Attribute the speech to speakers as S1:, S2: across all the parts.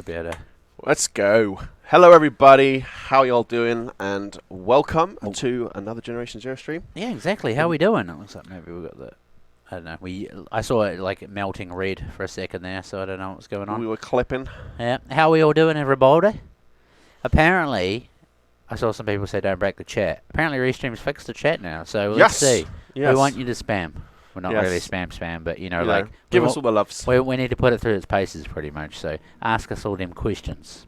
S1: should be able to.
S2: Let's go. Hello, everybody. How y'all doing? And welcome to another Generation Zero stream.
S1: Yeah, exactly. How are we doing? It looks like maybe we got the. I don't know. I saw it like melting red for a second there, so I don't know what's going on.
S2: We were clipping.
S1: Yeah. How are we all doing, everybody? Apparently, I saw some people say don't break the chat. Apparently, Restream's fixed the chat now, so let's see.
S2: Yes.
S1: We want you to spam. Well, not really spam, but like
S2: give us all the loves.
S1: We need to put it through its paces, pretty much. So ask us all them questions.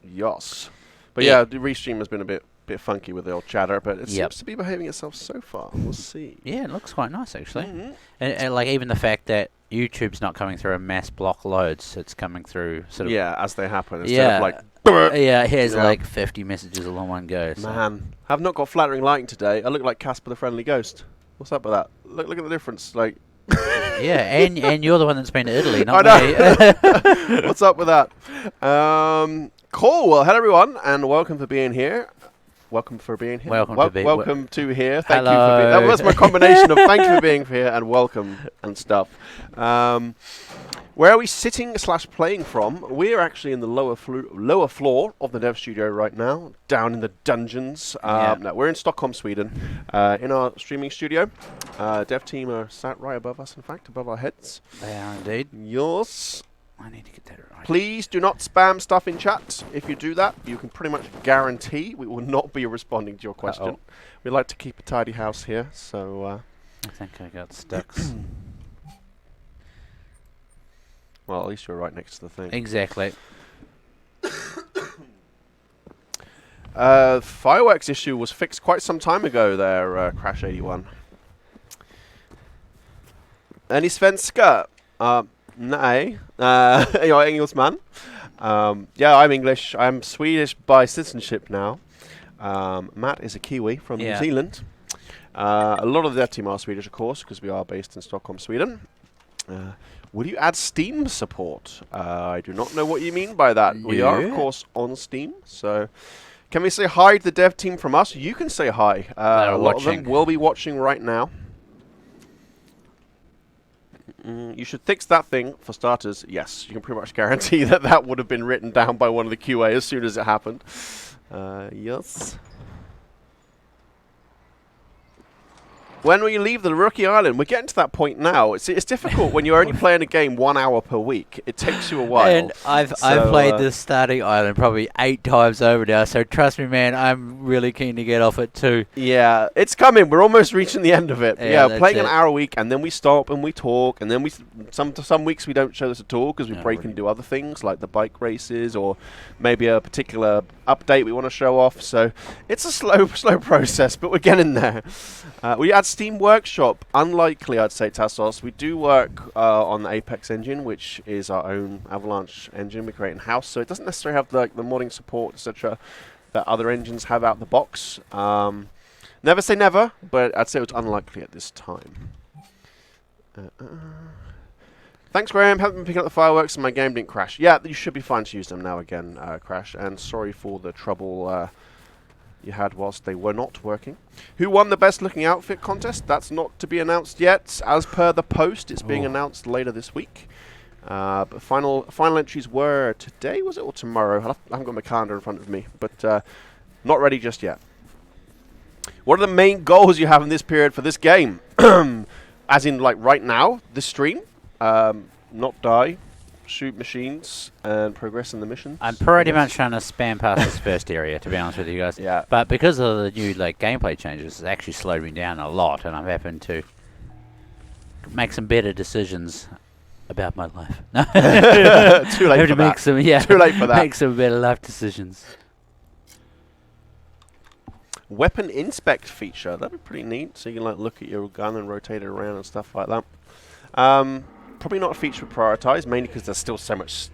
S2: Yes. But yeah, the Restream has been a bit funky with the old chatter, but it seems to be behaving itself so far. We'll see.
S1: Yeah, it looks quite nice actually. And like even the fact that YouTube's not coming through a mass block loads, it's coming through sort of
S2: as they happen instead of like.
S1: Here's like 50 messages all in one go. So.
S2: Man, I've not got flattering lighting today. I look like Casper the Friendly Ghost. What's up with that? Look at the difference. Like.
S1: Yeah, and you're the one that's been to Italy, not me.
S2: What's up with that? Cool. Well, hello everyone, and welcome for being here. Welcome to here. Welcome to here. Thank you for being. That was my combination of thank you for being here and welcome and stuff. Where are we sitting / playing from? We're actually in the lower floor of the dev studio right now, down in the dungeons. No, we're in Stockholm, Sweden, in our streaming studio. Dev team are sat right above us, in fact, above our heads.
S1: They are indeed.
S2: Yes.
S1: I need to get that right.
S2: Please do not spam stuff in chat. If you do that, you can pretty much guarantee we will not be responding to your question. We like to keep a tidy house here, so...
S1: I think I got stuck.
S2: Well, at least you're right next to the thing.
S1: Exactly.
S2: Fireworks issue was fixed quite some time ago there, Crash 81. Är ni svenska? Nej. Jag är engelsman. Yeah, I'm English. I'm Swedish by citizenship now. Matt is a Kiwi from New Zealand. A lot of the dev team are Swedish, of course, because we are based in Stockholm, Sweden. Will you add Steam support? I do not know what you mean by that. We are, of course, on Steam. So, can we say hi to the dev team from us? You can say hi. A lot of them will be watching right now. You should fix that thing, for starters. Yes, you can pretty much guarantee that would have been written down by one of the QA as soon as it happened. Yes. When we leave the Rookie Island, we're getting to that point now. It's difficult when you're only playing a game 1 hour per week. It takes you a while.
S1: And I've played this starting island probably 8 times over now, so trust me, man, I'm really keen to get off it too.
S2: Yeah, it's coming. We're almost reaching the end of it.
S1: Yeah,
S2: playing an hour a week, and then we stop and we talk, and then some weeks we don't show this at all because we break and do other things like the bike races or maybe a particular update we want to show off. So it's a slow process, but we're getting there. We add Steam Workshop. Unlikely, I'd say, Tassos. We do work on the Apex engine, which is our own Avalanche engine we create in-house, so it doesn't necessarily have the modding support, etc., that other engines have out the box. Never say never, but I'd say it's unlikely at this time. Thanks, Graham. Haven't been picking up the fireworks and my game didn't crash. Yeah, you should be fine to use them now again, Crash, and sorry for the trouble you had whilst they were not working. Who won the best looking outfit contest? That's not to be announced yet. As per the post, it's being announced later this week. But final entries were today, was it, or tomorrow? I haven't got my calendar in front of me, but not ready just yet. What are the main goals you have in this period for this game? As in, like, right now, this stream? Not die, shoot machines, and progress in the missions.
S1: I'm pretty much trying to spam past this first area, to be honest with you guys.
S2: Yeah.
S1: But because of the new gameplay changes, it's actually slowed me down a lot, and I'm having to make some better decisions about my life.
S2: Too late for that.
S1: Too late for that. Make some better life decisions.
S2: Weapon inspect feature. That'd be pretty neat. So you can look at your gun and rotate it around and stuff like that. Probably not a feature we prioritize, mainly because there's still so much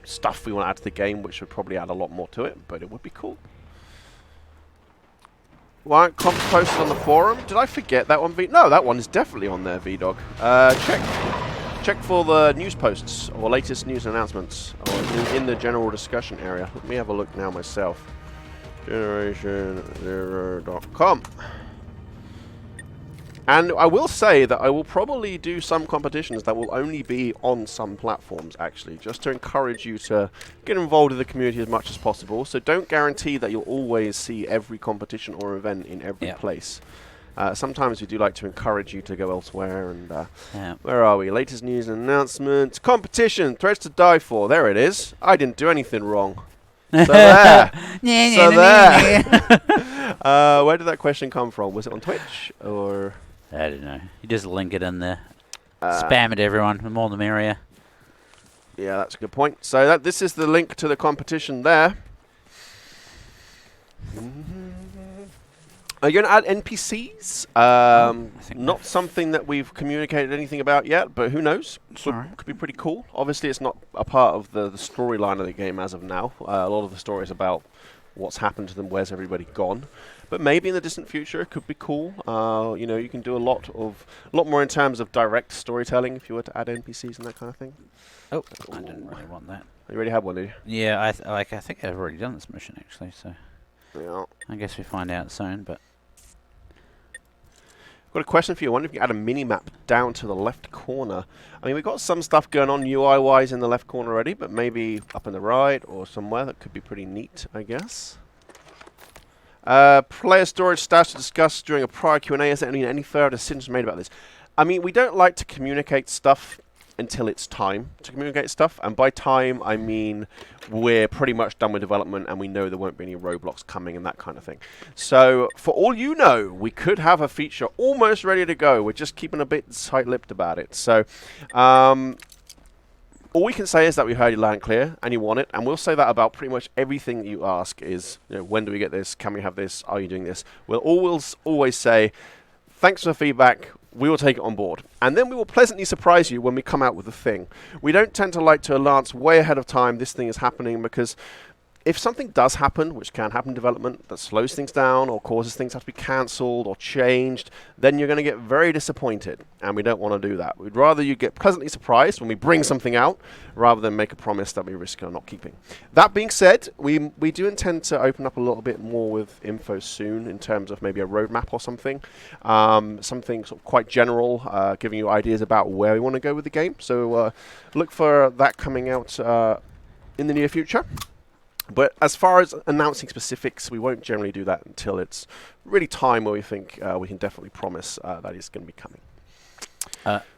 S2: stuff we want to add to the game, which would probably add a lot more to it. But it would be cool. Why aren't comps posted on the forum? Did I forget that one? No, that one is definitely on there, VDog. Check for the news posts or latest news announcements or in the general discussion area. Let me have a look now myself. GenerationZero.com. And I will say that I will probably do some competitions that will only be on some platforms, actually, just to encourage you to get involved in the community as much as possible. So don't guarantee that you'll always see every competition or event in every place. Sometimes we do like to encourage you to go elsewhere. And where are we? Latest news and announcements. Competition, threats to die for. There it is. I didn't do anything wrong. So there. So there. Where did that question come from? Was it on Twitch or?
S1: I don't know. You just link it in there. Spam it, everyone. The more the merrier.
S2: Yeah, that's a good point. So this is the link to the competition there. Are you going to add NPCs? Not something that we've communicated anything about yet, but who knows? Could be pretty cool. Obviously, it's not a part of the storyline of the game as of now. A lot of the story is about what's happened to them, where's everybody gone. But maybe in the distant future, it could be cool. You know, you can do a lot more in terms of direct storytelling if you were to add NPCs and that kind of thing.
S1: Oh, I didn't really want that.
S2: You already had one, did you?
S1: Yeah, I think I've already done this mission actually. So
S2: yeah. I
S1: guess we find out soon. But
S2: got a question for you. I wonder if you can add a mini-map down to the left corner. I mean, we've got some stuff going on UI-wise in the left corner already, but maybe up in the right or somewhere that could be pretty neat, I guess. Player storage stats to discuss during a prior Q&A. Is there any further decisions made about this? I mean, we don't like to communicate stuff until it's time to communicate stuff. And by time, I mean we're pretty much done with development and we know there won't be any roadblocks coming and that kind of thing. So for all you know, we could have a feature almost ready to go. We're just keeping a bit tight-lipped about it. So all we can say is that we heard you loud and clear and you want it. And we'll say that about pretty much everything that you ask is, you know, when do we get this? Can we have this? Are you doing this? We'll always say, thanks for the feedback. We will take it on board. And then we will pleasantly surprise you when we come out with the thing. We don't tend to like to announce way ahead of time this thing is happening, because if something does happen, which can happen in development, that slows things down or causes things to have to be cancelled or changed, then you're going to get very disappointed, and we don't want to do that. We'd rather you get pleasantly surprised when we bring something out, rather than make a promise that we risk not keeping. That being said, we do intend to open up a little bit more with info soon, in terms of maybe a roadmap or something. Something sort of quite general, giving you ideas about where we want to go with the game. So look for that coming out in the near future. But as far as announcing specifics, we won't generally do that until it's really time where we think we can definitely promise that it's going to be coming.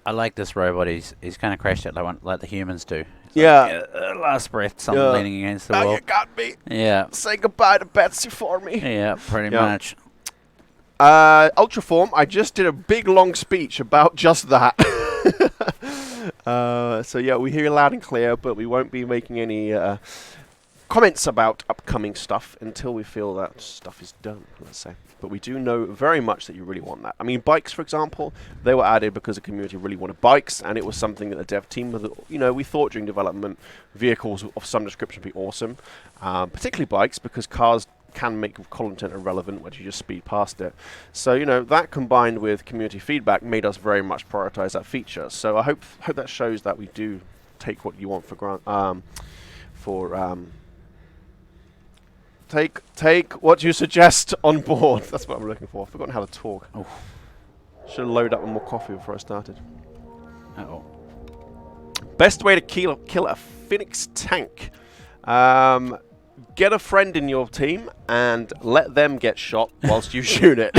S1: I like this robot. He's kind of crashed it like the humans do. It's
S2: yeah.
S1: Like, last breath, something leaning against the wall.
S2: You got me.
S1: Yeah.
S2: Say goodbye to Betsy for me.
S1: Yeah, pretty much.
S2: Ultraform, I just did a big long speech about just that. So yeah, we hear you loud and clear, but we won't be making any comments about upcoming stuff until we feel that stuff is done, let's say. But we do know very much that you really want that. I mean, bikes, for example, they were added because the community really wanted bikes, and it was something that the dev team, you know, we thought during development, vehicles of some description would be awesome. Particularly bikes, because cars can make content irrelevant when you just speed past it. So, you know, that combined with community feedback made us very much prioritize that feature. So I hope that shows that we do take what you want for granted. Take what you suggest on board. That's what I'm looking for. I've forgotten how to talk. Oh. Should have loaded up with more coffee before I started.
S1: Uh-oh.
S2: Best way to kill a Phoenix tank. Get a friend in your team and let them get shot whilst you shoot it.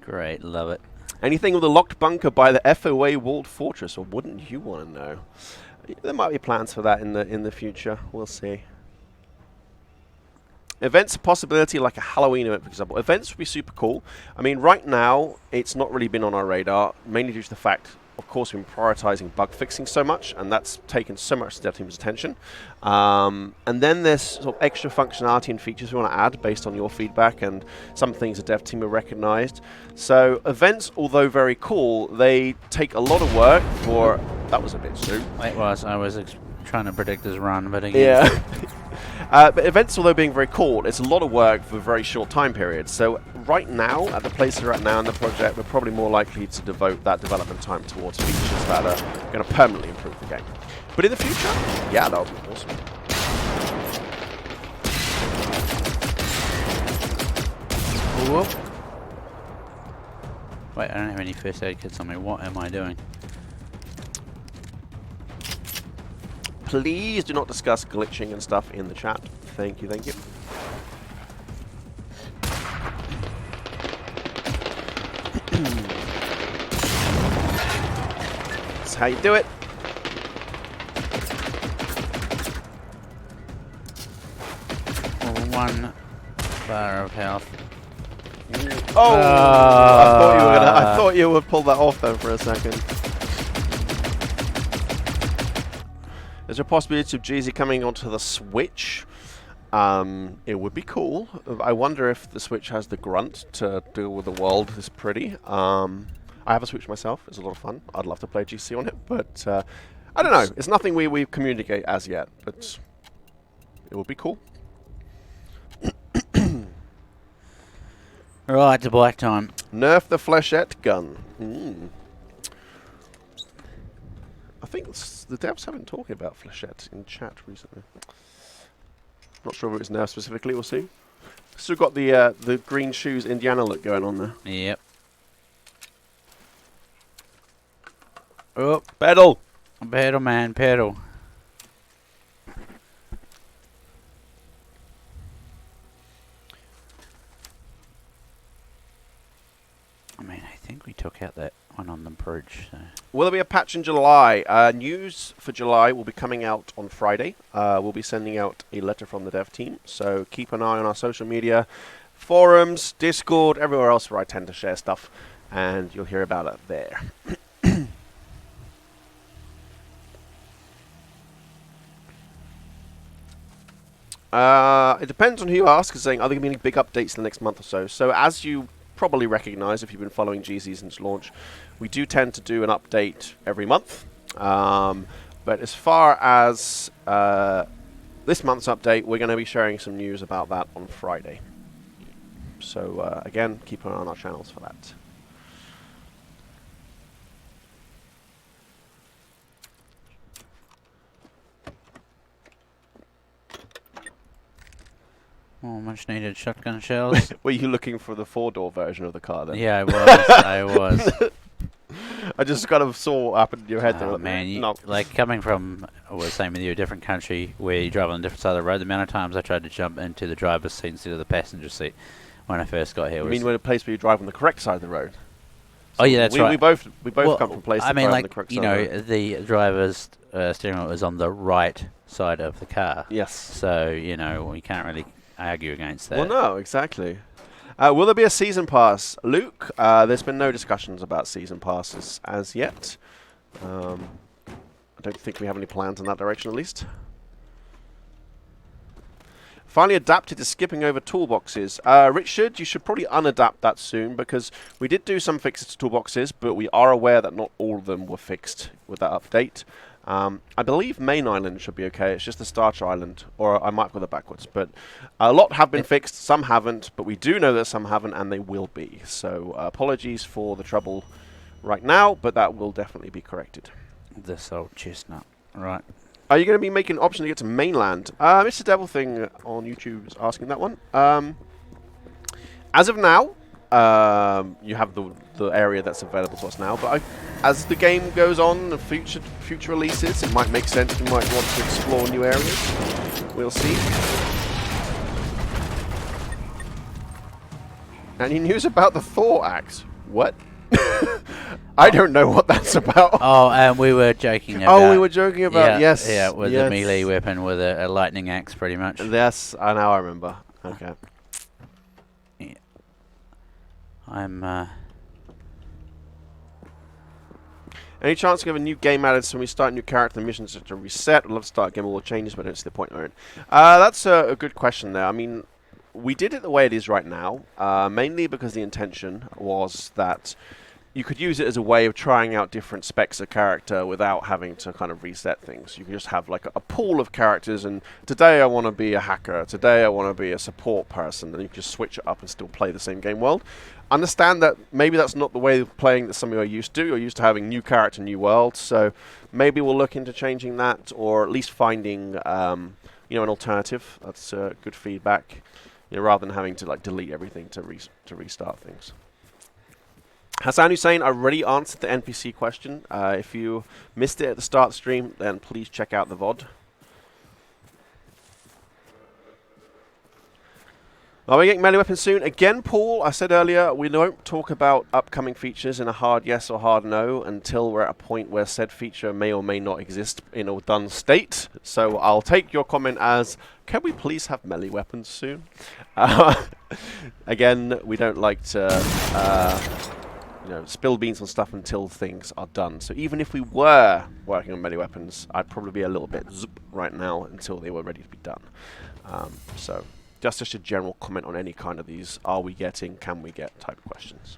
S1: Great, love it.
S2: Anything with a locked bunker by the FOA walled fortress, or wouldn't you want to know? There might be plans for that in the future. We'll see. Events, a possibility like a Halloween event, for example. Events would be super cool. I mean, right now, it's not really been on our radar, mainly due to the fact, of course, we've been prioritizing bug fixing so much, and that's taken so much of the dev team's attention. And then there's sort of extra functionality and features we want to add based on your feedback, and some things the dev team have recognized. So events, although very cool, they take a lot of work for... That was a bit soon.
S1: I was trying to predict his run, but again...
S2: Yeah. But events, although being very cool, it's a lot of work for a very short time period. So right now, at the place we're at now in the project, we're probably more likely to devote that development time towards features that are going to permanently improve the game. But in the future, yeah, that would be awesome.
S1: Whoop. Wait, I don't have any first aid kits on me. What am I doing?
S2: Please do not discuss glitching and stuff in the chat. Thank you, thank you. That's how you do it.
S1: One bar of health.
S2: Oh! I thought you would pull that off though for a second. There's a possibility of Jeezy coming onto the Switch. It would be cool. I wonder if the Switch has the grunt to deal with the world this pretty. I have a Switch myself. It's a lot of fun. I'd love to play GC on it, but I don't know. It's nothing we communicate as yet, but it would be cool.
S1: Right, to black time.
S2: Nerf the flechette gun. I think the devs have been talking about flechette in chat recently. Not sure if it was nerf specifically. We'll see. Still got the green shoes Indiana look going on there.
S1: Yep. Oh,
S2: Pedal.
S1: pedal, man, pedal. I mean, I think we took out that one on the bridge. So.
S2: Will there be a patch in July? News for July will be coming out on Friday. We'll be sending out a letter from the dev team, so keep an eye on our social media, forums, Discord, everywhere else where I tend to share stuff, and you'll hear about it there. It depends on who you ask, saying, are there going to be any big updates in the next month or so? So as you probably recognize if you've been following GZ since launch, we do tend to do an update every month. But as far as this month's update, we're going to be sharing some news about that on Friday. So again, keep an eye on our channels for that.
S1: Oh, much needed shotgun shells.
S2: Were you looking for the 4-door version of the car then?
S1: Yeah, I was. I was.
S2: I just kind of saw what happened in your head.
S1: Oh, man, like coming from, same with you, a different country where you drive on a different side of the road, the amount of times I tried to jump into the driver's seat instead of the passenger seat when I first got here.
S2: I mean, when a place where you drive on the correct side of the road.
S1: So oh yeah, that's right.
S2: We both come from places.
S1: I mean,
S2: like
S1: the driver's steering wheel is on the right side of the car.
S2: Yes.
S1: So we can't really argue against that.
S2: Well, no, exactly. Will there be a season pass, Luke? There's been no discussions about season passes as yet. I don't think we have any plans in that direction, at least. Finally adapted to skipping over toolboxes. Richard, you should probably unadapt that soon, because we did do some fixes to toolboxes, but we are aware that not all of them were fixed with that update. I believe Main Island should be okay. It's just the Starter Island, or I might have got it backwards. But a lot have been fixed, some haven't, but we do know that some haven't, and they will be. So apologies for the trouble right now, but that will definitely be corrected.
S1: This old chestnut. Right.
S2: Are you going to be making an option to get to mainland? Mr. Devil Thing on YouTube is asking that one. As of now, you have the area that's available to us now, but as the game goes on, and future releases, it might make sense. You might want to explore new areas. We'll see. Any news about the Thor axe? What? I don't know what that's about.
S1: Oh, and we were joking about...
S2: Oh, we were joking about, yes.
S1: Yeah, with a melee weapon with a lightning axe, pretty much.
S2: Yes, now I remember. Okay.
S1: Yeah. I'm,
S2: Any chance we have a new game added so when we start a new character, the missions are to reset? I'd love to start a game with all the changes, but I don't see the point we're in. That's a good question there. I mean, we did it the way it is right now, mainly because the intention was that you could use it as a way of trying out different specs of character without having to kind of reset things. You can just have like a pool of characters, and today I want to be a hacker, today I want to be a support person, and you can just switch it up and still play the same game world. Understand that maybe that's not the way of playing that some of you are used to. You're used to having new character, new world, so maybe we'll look into changing that, or at least finding an alternative. That's good feedback, rather than having to like delete everything to restart things. Hassan Hussein, I already answered the NPC question. If you missed it at the start of the stream, then please check out the VOD. Are we getting melee weapons soon? Again, Paul, I said earlier, we won't talk about upcoming features in a hard yes or hard no until we're at a point where said feature may or may not exist in a done state. So I'll take your comment as, can we please have melee weapons soon? Again, we don't like to spill beans on stuff until things are done. So even if we were working on melee weapons, I'd probably be a little bit zoop right now until they were ready to be done. So just a general comment on any kind of these are we getting, can we get type of questions.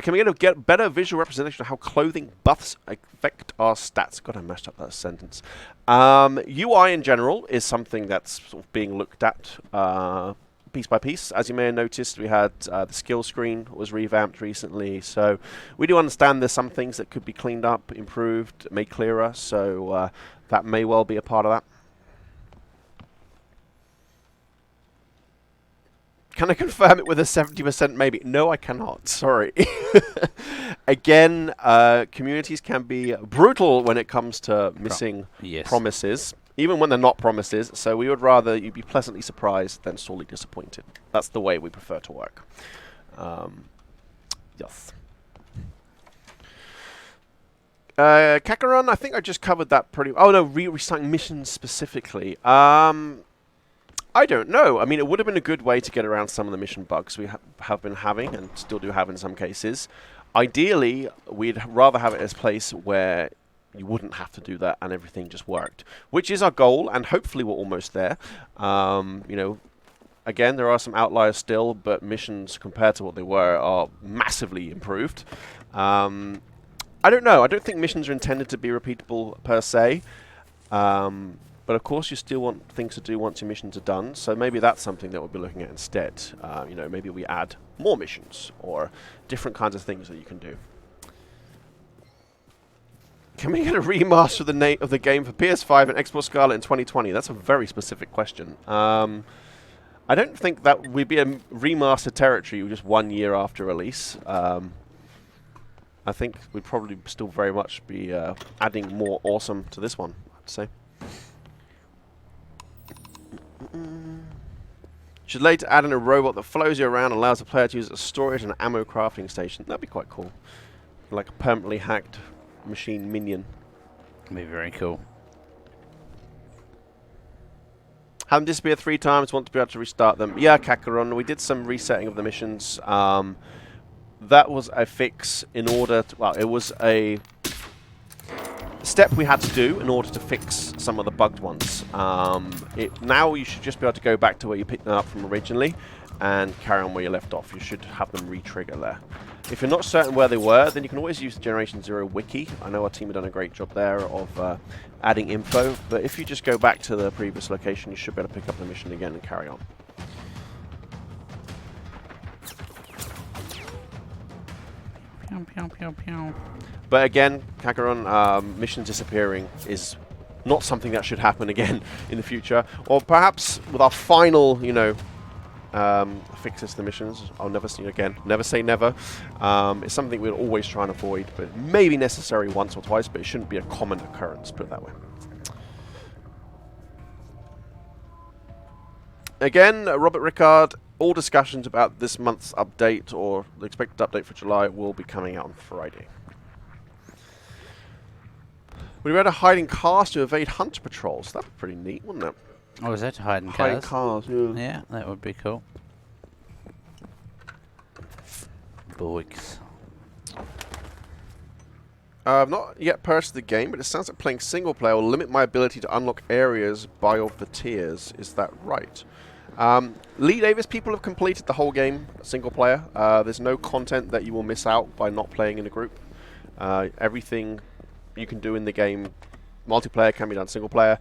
S2: Can we get better visual representation of how clothing buffs affect our stats? God, I messed up that sentence. UI in general is something that's sort of being looked at piece by piece. As you may have noticed, we had the skill screen was revamped recently, so we do understand there's some things that could be cleaned up, improved, made clearer, so that may well be a part of that. Can I confirm it with a 70% maybe? No, I cannot. Sorry. Again, communities can be brutal when it comes to missing promises, even when they're not promises. So we would rather you be pleasantly surprised than sorely disappointed. That's the way we prefer to work. Yes. Kakarun, I think I just covered that pretty... Oh, no, restarting missions specifically. I don't know. I mean, it would have been a good way to get around some of the mission bugs we have been having and still do have in some cases. Ideally, we'd rather have it as a place where you wouldn't have to do that and everything just worked, which is our goal, and hopefully we're almost there. Again, there are some outliers still, but missions compared to what they were are massively improved. I don't know. I don't think missions are intended to be repeatable per se. But of course, you still want things to do once your missions are done, so maybe that's something that we'll be looking at instead. Maybe we add more missions or different kinds of things that you can do. Can we get a remaster of the game for PS5 and Xbox Scarlet in 2020? That's a very specific question. I don't think that we'd be in remaster territory just 1 year after release. I think we'd probably still very much be adding more awesome to this one, I'd say. Should later add in a robot that follows you around and allows the player to use it as a storage and ammo crafting station. That'd be quite cool. Like a permanently hacked machine minion.
S1: That'd be very cool.
S2: Had them disappear 3 times, want to be able to restart them. Yeah, Kakarun, we did some resetting of the missions. That was a fix in order to... Well, it was a step we had to do in order to fix some of the bugged ones. Now you should just be able to go back to where you picked them up from originally and carry on where you left off. You should have them re-trigger there. If you're not certain where they were, then you can always use the Generation Zero wiki. I know our team have done a great job there of adding info, but if you just go back to the previous location, you should be able to pick up the mission again and carry on.
S1: Pew, pew, pew, pew.
S2: But again, Kakarun, missions disappearing is not something that should happen again in the future. Or perhaps with our final, fixes to the missions, I'll never see again. Never say never. It's something we'll always try and avoid, but it may be necessary once or twice, but it shouldn't be a common occurrence, put it that way. Again, Robert Rickard, all discussions about this month's update or the expected update for July will be coming out on Friday. We read a hiding cars to evade hunter patrols. That'd be pretty neat, wouldn't it?
S1: Oh, is that hiding
S2: Hiding
S1: cars?
S2: cars, yeah.
S1: Yeah, that would be cool. Boys.
S2: I've not yet purchased the game, but it sounds like playing single player will limit my ability to unlock areas by of the tiers. Is that right? Lee Davis, people have completed the whole game single player. There's no content that you will miss out by not playing in a group. Everything you can do in the game, multiplayer can be done single player.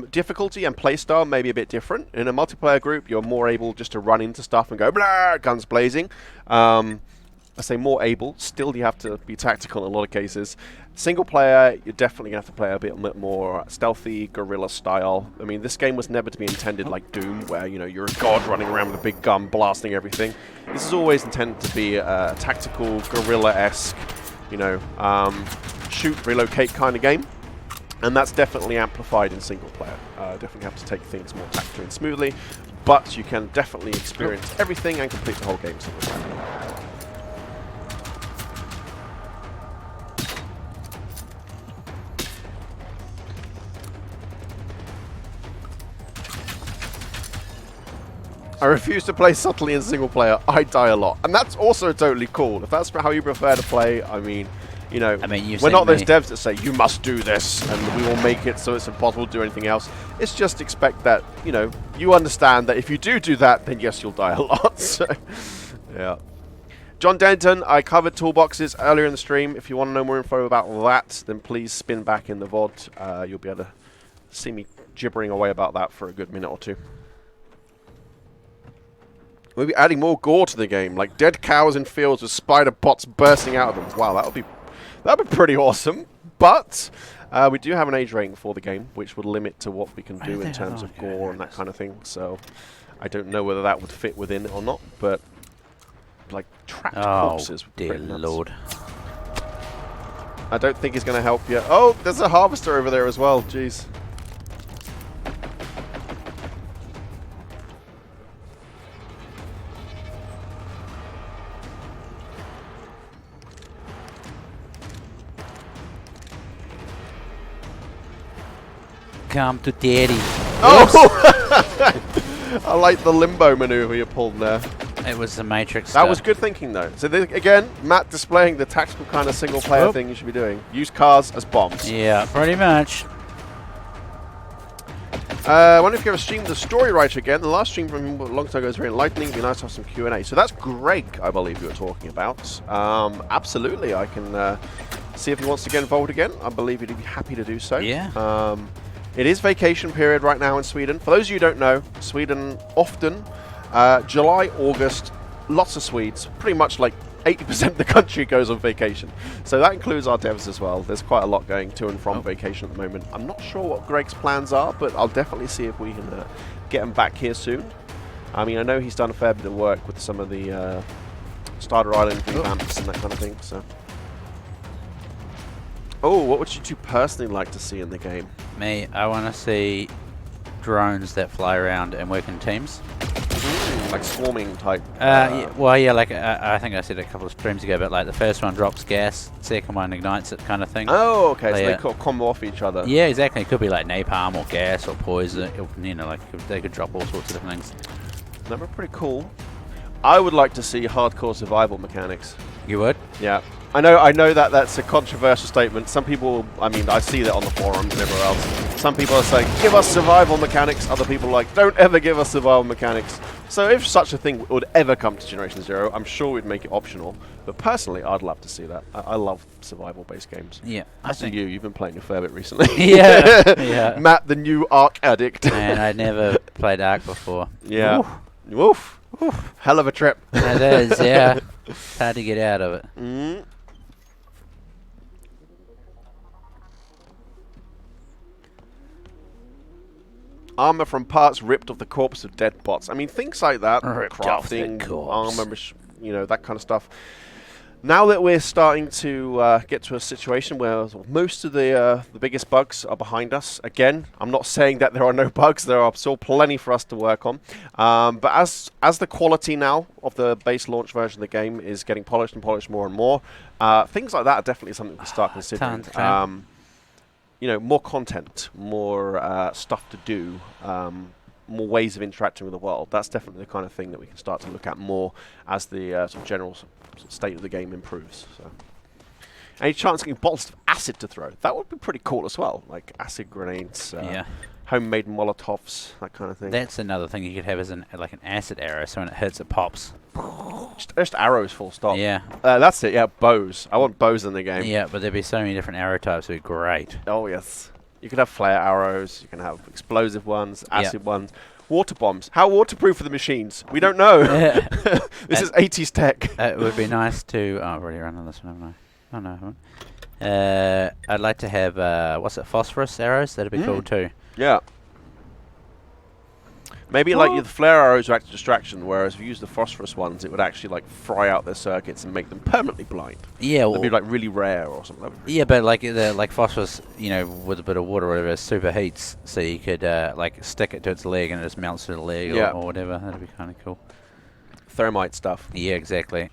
S2: Difficulty and playstyle may be a bit different. In a multiplayer group, you're more able just to run into stuff and go, blah, guns blazing. I say more able. Still, you have to be tactical in a lot of cases. Single player, you're definitely going to have to play a bit more stealthy, guerrilla style. I mean, this game was never to be intended like Doom, where, you know, you're a god running around with a big gun blasting everything. This is always intended to be a tactical, guerrilla-esque, you know, shoot, relocate kind of game. And that's definitely amplified in single player. Definitely have to take things more tactically and smoothly, but you can definitely experience everything and complete the whole game single player. I refuse to play subtly in single player. I die a lot. And that's also totally cool. If that's how you prefer to play, I mean, you know, we're not those devs that say, you must do this, and we will make it so it's impossible to do anything else. It's just expect that, you know, you understand that if you do that, then yes, you'll die a lot. So, yeah. John Denton, I covered toolboxes earlier in the stream. If you want to know more info about that, then please spin back in the VOD. You'll be able to see me gibbering away about that for a good minute or two. We'll be adding more gore to the game, like dead cows in fields with spider bots bursting out of them. Wow, that'd be pretty awesome. But we do have an age rating for the game, which would limit to what we can do in terms of gore and that kind of thing. So I don't know whether that would fit within it or not. But like trapped corpses.
S1: Dear Lord.
S2: I don't think he's going to help you. Oh, there's a harvester over there as well. Jeez.
S1: Come to daddy.
S2: Oh! I like the limbo maneuver you pulled there.
S1: It was the Matrix
S2: That was good thinking, though. So, again, Matt displaying the tactical kind of single-player thing you should be doing. Use cars as bombs.
S1: Yeah, pretty much.
S2: I wonder if you ever streamed the story writer again. The last stream from him a long time ago was very enlightening. It'd be nice to have some Q&A. So that's Greg, I believe you were talking about. Absolutely. I can see if he wants to get involved again. I believe he'd be happy to do so.
S1: Yeah.
S2: It is vacation period right now in Sweden. For those of you who don't know, Sweden often, July, August, lots of Swedes, pretty much like 80% of the country goes on vacation. So that includes our devs as well. There's quite a lot going to and from vacation at the moment. I'm not sure what Greg's plans are, but I'll definitely see if we can get him back here soon. I mean, I know he's done a fair bit of work with some of the Starter Island revamps and that kind of thing. So, what would you two personally like to see in the game?
S1: Me, I want to see drones that fly around and work in teams.
S2: Like swarming type?
S1: Yeah, like I think I said a couple of streams ago, but like the first one drops gas, second one ignites it kind of thing.
S2: Oh, okay, so they combo off each other.
S1: Yeah, exactly. It could be like napalm or gas or poison. You know, like they could drop all sorts of different things.
S2: That would be pretty cool. I would like to see hardcore survival mechanics.
S1: You would?
S2: Yeah. I know that that's a controversial statement. Some people, I mean, I see that on the forums and everywhere else. Some people are saying, give us survival mechanics. Other people are like, don't ever give us survival mechanics. So if such a thing would ever come to Generation Zero, I'm sure we'd make it optional. But personally, I'd love to see that. I love survival-based games.
S1: Yeah.
S2: As do you. You've been playing a fair bit recently.
S1: Yeah. Yeah.
S2: Matt, the new Ark addict.
S1: Man, I'd never played Ark before.
S2: Yeah. Woof. Woof. Hell of a trip.
S1: It is, yeah. It's hard to get out of it.
S2: Mm. Armor from parts ripped off the corpse of dead bots. I mean, things like that. Crafting, armor, you know, that kind of stuff. Now that we're starting to get to a situation where most of the biggest bugs are behind us, again, I'm not saying that there are no bugs. There are still plenty for us to work on. But as the quality now of the base launch version of the game is getting polished and polished more and more, things like that are definitely something we start considering. You know, more content, more stuff to do, more ways of interacting with the world. That's definitely the kind of thing that we can start to look at more as the sort of general state of the game improves. So, any chance of getting bottles of acid to throw? That would be pretty cool as well, like acid grenades, homemade Molotovs, that kind of thing.
S1: That's another thing you could have as like an acid arrow, so when it hits, it pops.
S2: Just arrows, full stop.
S1: Yeah.
S2: That's it, yeah, bows. I want bows in the game.
S1: Yeah, but there'd be so many different arrow types. It would be great.
S2: Oh, yes. You could have flare arrows, you can have explosive ones, acid ones. Water bombs. How waterproof are the machines? We don't know. This is 80s tech.
S1: It would be nice to... Oh, I've already run on this one, haven't I? Oh, no, I haven't. I'd like to have, what's it, phosphorus arrows? That'd be cool too.
S2: Yeah. Maybe like the flare arrows are actually distraction, whereas if you use the phosphorus ones, it would actually like fry out their circuits and make them permanently blind.
S1: Yeah,
S2: They'd be like really rare or something.
S1: Yeah, but like like phosphorus, you know, with a bit of water or whatever, superheats, so you could like stick it to its leg and it just melts to the leg or whatever. That'd be kind of cool.
S2: Thermite stuff.
S1: Yeah, exactly.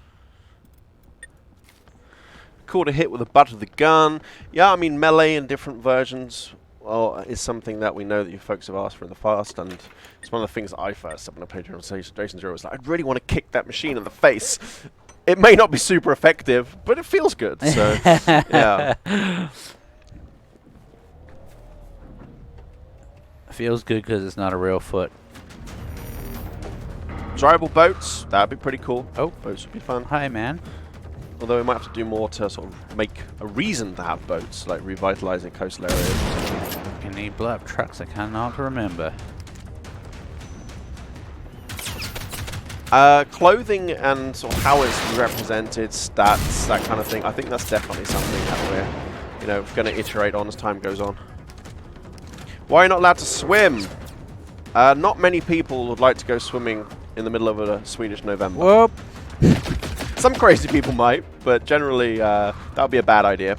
S2: Cool to hit with the butt of the gun. Yeah, I mean melee in different versions. Well, is something that we know that you folks have asked for in the past, and it's one of the things that I first set when I played Jason Zero was like, I'd really want to kick that machine in the face. It may not be super effective, but it feels good. So, yeah.
S1: Feels good because it's not a real foot.
S2: Drivable boats, that'd be pretty cool.
S1: Oh,
S2: boats would be fun.
S1: Hi, man.
S2: Although we might have to do more to sort of make a reason to have boats, like revitalizing coastal areas.
S1: You need blow up trucks, I cannot remember.
S2: Clothing and sort of how it's represented, stats, that kind of thing. I think that's definitely something that we're, you know, going to iterate on as time goes on. Why are you not allowed to swim? Not many people would like to go swimming in the middle of a Swedish November.
S1: Whoop.
S2: Some crazy people might, but generally that would be a bad idea.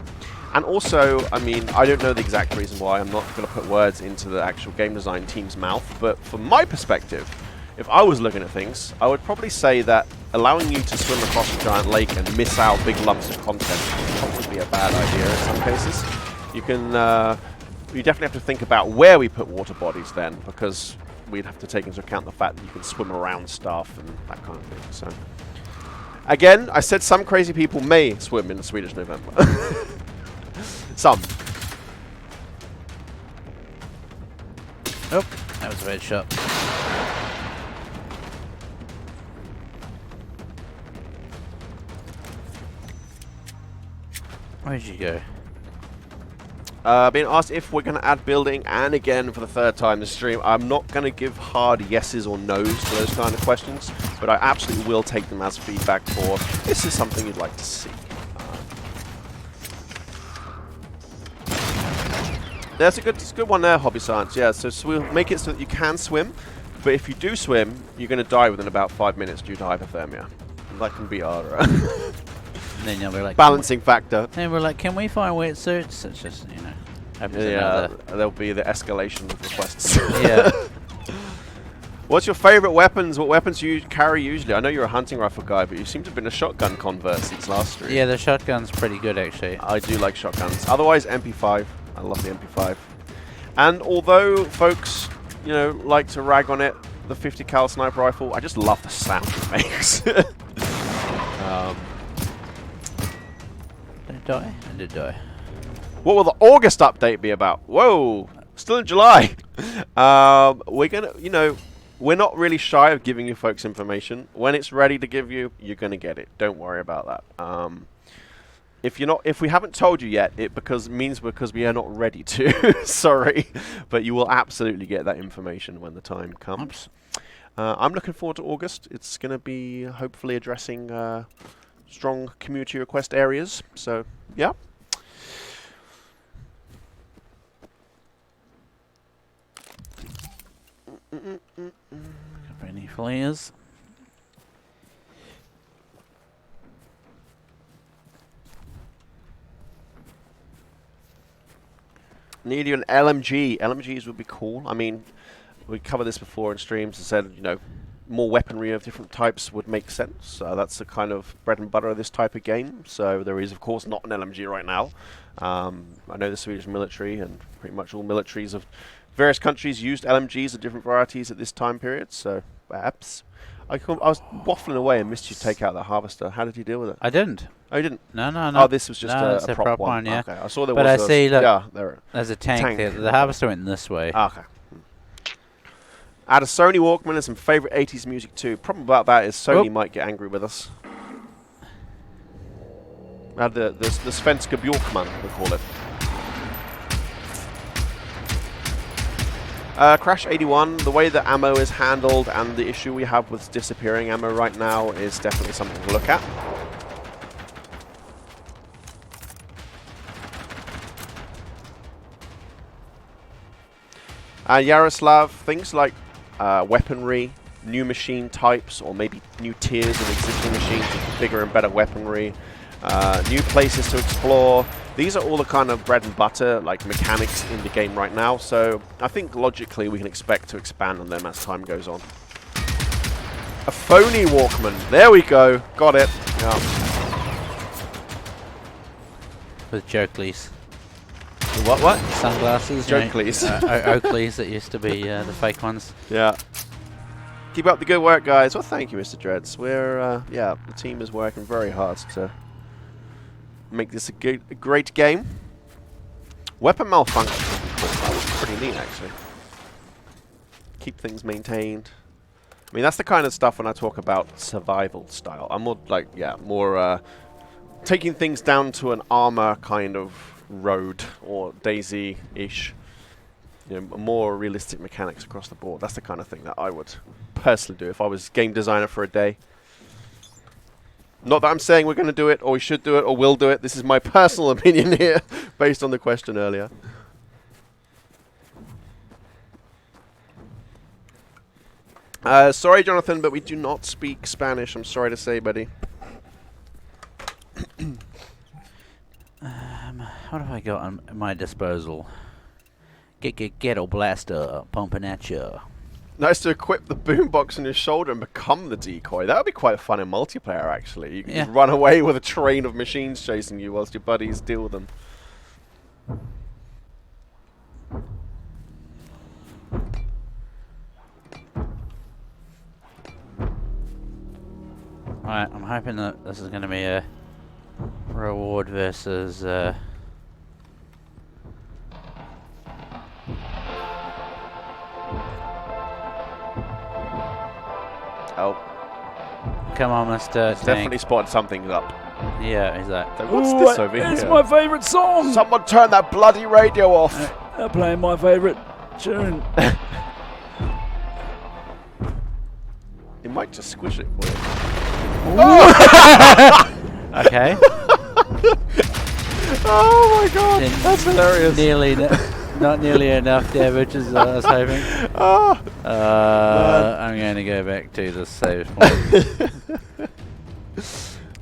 S2: And also, I mean, I don't know the exact reason why. I'm not going to put words into the actual game design team's mouth, but from my perspective, if I was looking at things, I would probably say that allowing you to swim across a giant lake and miss out big lumps of content would probably be a bad idea in some cases. You can, you definitely have to think about where we put water bodies then, because we'd have to take into account the fact that you can swim around stuff and that kind of thing. So, again, I said some crazy people may swim in the Swedish November. Some.
S1: Oh, that was a bad shot. Where'd you go?
S2: Being asked if we're going to add building, and again for the third time this stream, I'm not going to give hard yeses or nos to those kind of questions, but I absolutely will take them as feedback for this is something you'd like to see. That's a good one there, Hobby Science. Yeah, so we'll make it so that you can swim, but if you do swim, you're going to die within about 5 minutes due to hypothermia. And that can be our
S1: then you'll be like
S2: balancing factor.
S1: And we're like, can we find wetsuits? It's just, you know, happens
S2: there'll be the escalation of requests.
S1: Yeah.
S2: What's your favorite weapons? What weapons do you carry usually? I know you're a hunting rifle guy, but you seem to have been a shotgun convert since last stream.
S1: Yeah, the shotgun's pretty good actually.
S2: I do like shotguns. Otherwise, MP5. I love the MP5. And although folks, you know, like to rag on it, the 50 cal sniper rifle, I just love the sound it makes.
S1: Did it die? I did die.
S2: What will the August update be about? Whoa, still in July. We're gonna, you know, we're not really shy of giving you folks information. When it's ready to give you, you're gonna get it. Don't worry about that. If we haven't told you yet, it means because we are not ready to. Sorry, but you will absolutely get that information when the time comes. I'm looking forward to August. It's going to be hopefully addressing strong community request areas. So yeah.
S1: Got any flares?
S2: Need you an LMG. LMGs would be cool. I mean, we covered this before in streams and said, you know, more weaponry of different types would make sense. That's the kind of bread and butter of this type of game. So there is, of course, not an LMG right now. I know the Swedish military and pretty much all militaries of various countries used LMGs of different varieties at this time period. So perhaps. I was waffling away and missed you take out the harvester. How did you deal with it?
S1: I didn't.
S2: Oh, you didn't?
S1: No.
S2: Oh, this was just
S1: it's
S2: a prop one.
S1: Yeah.
S2: Okay, I saw there
S1: but
S2: was
S1: I see, look,
S2: yeah, there.
S1: There's a tank there. The harvester went this way.
S2: Okay. Add a Sony Walkman and some favourite 80s music too. Problem about that is Sony might get angry with us. Add the Svenska Bjorkman, we call it. Crash 81, the way that ammo is handled and the issue we have with disappearing ammo right now is definitely something to look at. Yaroslav, things like weaponry, new machine types, or maybe new tiers of existing machines with bigger and better weaponry, new places to explore. These are all the kind of bread and butter like mechanics in the game right now, so I think logically we can expect to expand on them as time goes on. A phony Walkman. There we go. Got it. Yeah.
S1: With Jokelys.
S2: What?
S1: Sunglasses.
S2: Jokelys.
S1: Oakleys that used to be the fake ones.
S2: Yeah. Keep up the good work, guys. Well, thank you, Mr. Dreads. We're, yeah, the team is working very hard to make this a great game. Weapon malfunction. That was pretty neat, actually. Keep things maintained. I mean, that's the kind of stuff when I talk about survival style. I'm more like, yeah, more taking things down to an armor kind of road or Daisy-ish. You know, more realistic mechanics across the board. That's the kind of thing that I would personally do if I was game designer for a day. Not that I'm saying we're going to do it, or we should do it, or will do it. This is my personal opinion here, based on the question earlier. Sorry, Jonathan, but we do not speak Spanish. I'm sorry to say, buddy.
S1: What have I got on my disposal? Ghetto blaster pumping at you.
S2: Nice to equip the boombox on your shoulder and become the decoy. That would be quite fun in multiplayer, actually. You can just run away with a train of machines chasing you whilst your buddies deal with them.
S1: Alright, I'm hoping that this is going to be a reward versus...
S2: Oh.
S1: Come on, Mr. Tank.
S2: Definitely spotted something up.
S1: Yeah, he's like,
S2: what's this over here?
S3: It's my favourite song!
S2: Someone turn that bloody radio off!
S3: They're playing my favourite tune.
S2: It might just squish it for you.
S1: okay.
S2: Oh my god, that's hilarious.
S1: Not nearly enough damage as I was hoping. I'm going to go back to the save point.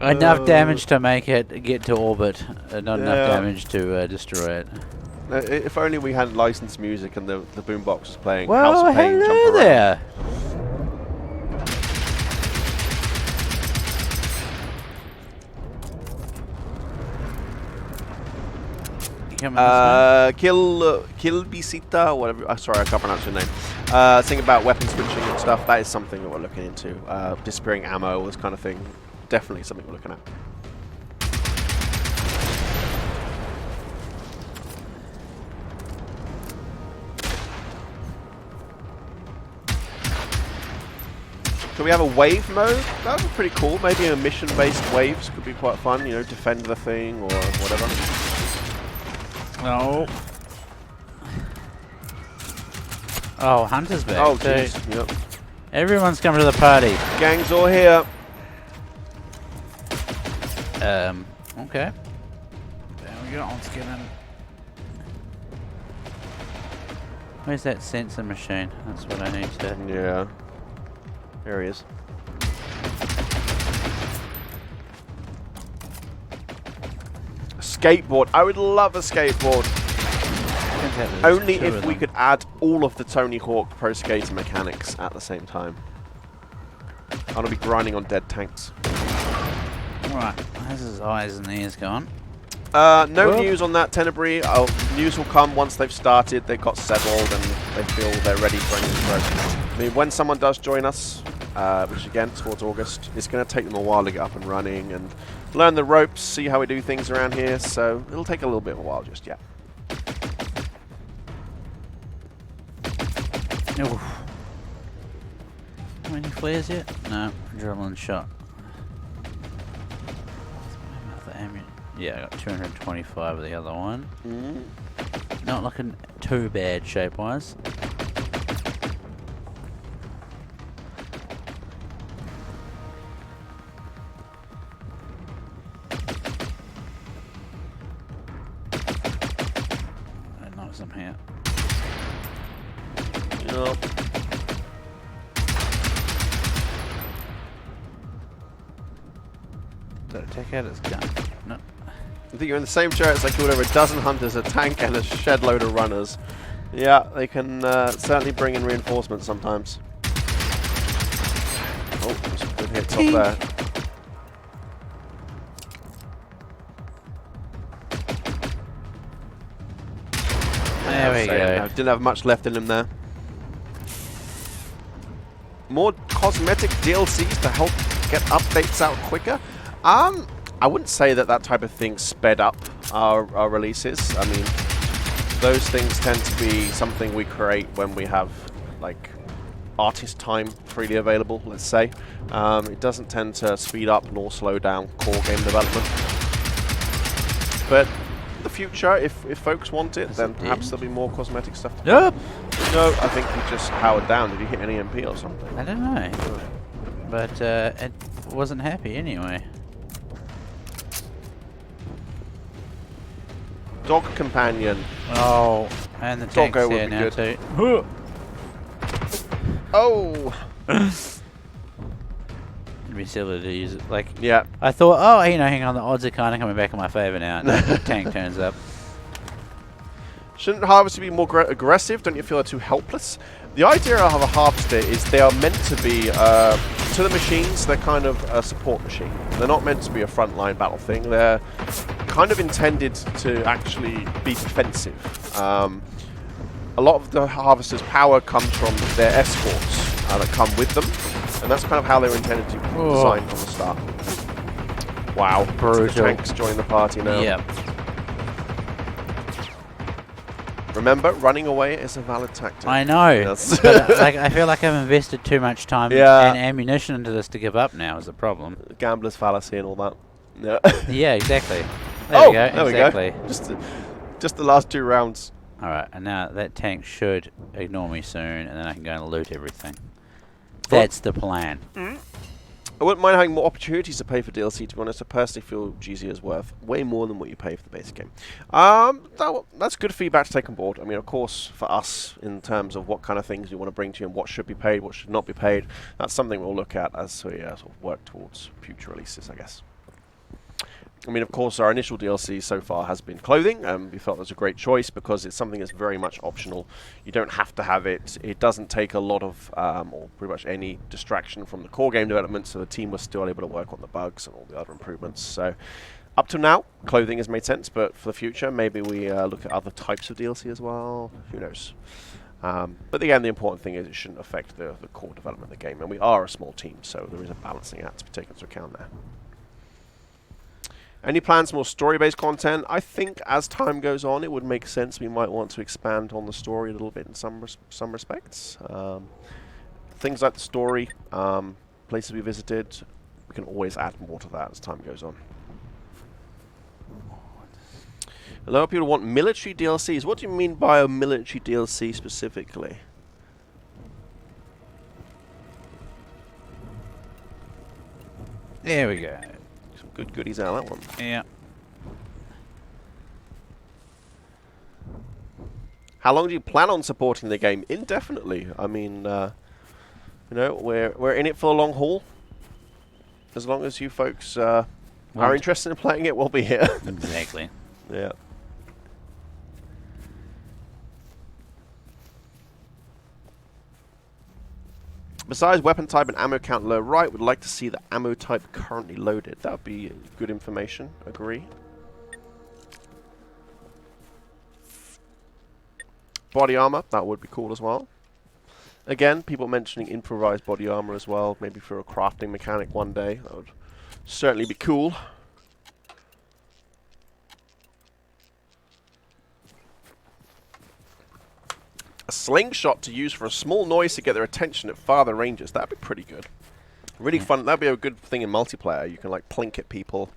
S1: Enough damage to make it get to orbit, not enough damage to destroy it.
S2: If only we had licensed music and the boombox was playing
S1: Well,
S2: House of Pain,
S1: hello there.
S2: Kilbisita, whatever. Sorry, I can't pronounce your name. Thing about weapon switching and stuff. That is something that we're looking into. Disappearing ammo, this kind of thing. Definitely something we're looking at. So we have a wave mode. That would be pretty cool. Maybe a mission-based waves could be quite fun. You know, defend the thing or whatever.
S1: No. Oh, Hunter's back.
S2: Oh, jeez. Yep.
S1: Everyone's coming to the party.
S2: Gang's all here.
S1: Okay. There we go. Let's get in. Where's that sensor machine? That's what I need to...
S2: Yeah. There he is. A skateboard. I would love a skateboard. Only if we could add all of the Tony Hawk Pro Skater mechanics at the same time. I want to be grinding on dead tanks.
S1: Alright, there's his eyes and ears gone.
S2: No news on that, Tenebrae. News will come once they've started, they've got settled, and they feel they're ready for anything fresh. I mean, when someone does join us, which again, towards August, it's going to take them a while to get up and running and learn the ropes, see how we do things around here, so it'll take a little bit of a while just yet.
S1: Oof. Any flares yet? No, adrenaline shot. Yeah, I got 225 of the other one. Not looking too bad shape-wise. somehow.
S2: No.
S1: Did it take out its gun? No.
S2: I think you're in the same chair. It's like you would have a dozen hunters, a tank, and a shed load of runners. Yeah, they can certainly bring in reinforcements sometimes. Oh, some good hits off there.
S1: There we go.
S2: Didn't have much left in him there. More cosmetic DLCs to help get updates out quicker. I wouldn't say that type of thing sped up our releases. I mean, those things tend to be something we create when we have like artist time freely available, let's say. It doesn't tend to speed up nor slow down core game development. But in the future, if folks want it, then perhaps there'll be more cosmetic stuff.
S1: Yep.
S2: No, I think he just powered down. Did you hit an EMP or something?
S1: I don't know. But it wasn't happy anyway.
S2: Dog companion.
S1: Oh, and the tank's
S2: Doggo would
S1: here
S2: be
S1: now
S2: good.
S1: too.
S2: Oh!
S1: It'd be silly to use it. Like,
S2: Yeah.
S1: I thought, oh, you know, hang on, the odds are kind of coming back in my favour now. And the tank turns up.
S2: Shouldn't harvester be more aggressive? Don't you feel they're too helpless? The idea of a harvester is they are meant to be, to the machines, they're kind of a support machine. They're not meant to be a frontline battle thing. They're kind of intended to actually be defensive. A lot of the harvester's power comes from their escorts that come with them, and that's kind of how they were intended to be designed from the start. Wow,
S1: brutal.
S2: The tanks join the party now.
S1: Yep.
S2: Remember, running away is a valid tactic.
S1: I know.
S2: Yes.
S1: But like, I feel like I've invested too much time and ammunition into this to give up now is the problem.
S2: Gambler's fallacy and all that. Yeah.
S1: Yeah, exactly. There we go.
S2: There
S1: Exactly.
S2: we go. Just the last 2 rounds.
S1: Alright, and now that tank should ignore me soon, and then I can go and loot everything. That's the plan.
S2: I wouldn't mind having more opportunities to pay for DLC, to be honest. I personally feel GZ is worth way more than what you pay for the basic game. That's good feedback to take on board. I mean, of course, for us, in terms of what kind of things you want to bring to you and what should be paid, what should not be paid, that's something we'll look at as we sort of work towards future releases, I guess. I mean, of course, our initial DLC so far has been clothing, and we felt it was a great choice because it's something that's very much optional. You don't have to have it. It doesn't take a lot of, or pretty much any distraction from the core game development, so the team was still able to work on the bugs and all the other improvements. So, up to now, clothing has made sense, but for the future, maybe we look at other types of DLC as well. Who knows? But again, the important thing is it shouldn't affect the core development of the game, and we are a small team, so there is a balancing act to be taken into account there. Any plans for more story-based content? I think as time goes on, it would make sense. We might want to expand on the story a little bit in some respects. Things like the story, places we visited, we can always add more to that as time goes on. A lot of people want military DLCs. What do you mean by a military DLC specifically?
S1: There we go.
S2: Some good goodies out of that one.
S1: Yeah.
S2: How long do you plan on supporting the game? Indefinitely. I mean, you know, we're in it for the long haul. As long as you folks are interested in playing it, we'll be here.
S1: Exactly.
S2: Yeah. Besides weapon type and ammo count low right, would like to see the ammo type currently loaded. That would be good information. Agree. Body armor, that would be cool as well. Again, people mentioning improvised body armor as well, maybe for a crafting mechanic one day. That would certainly be cool. A slingshot to use for a small noise to get their attention at farther ranges. That'd be pretty good. Really fun. That'd be a good thing in multiplayer. You can like plink at people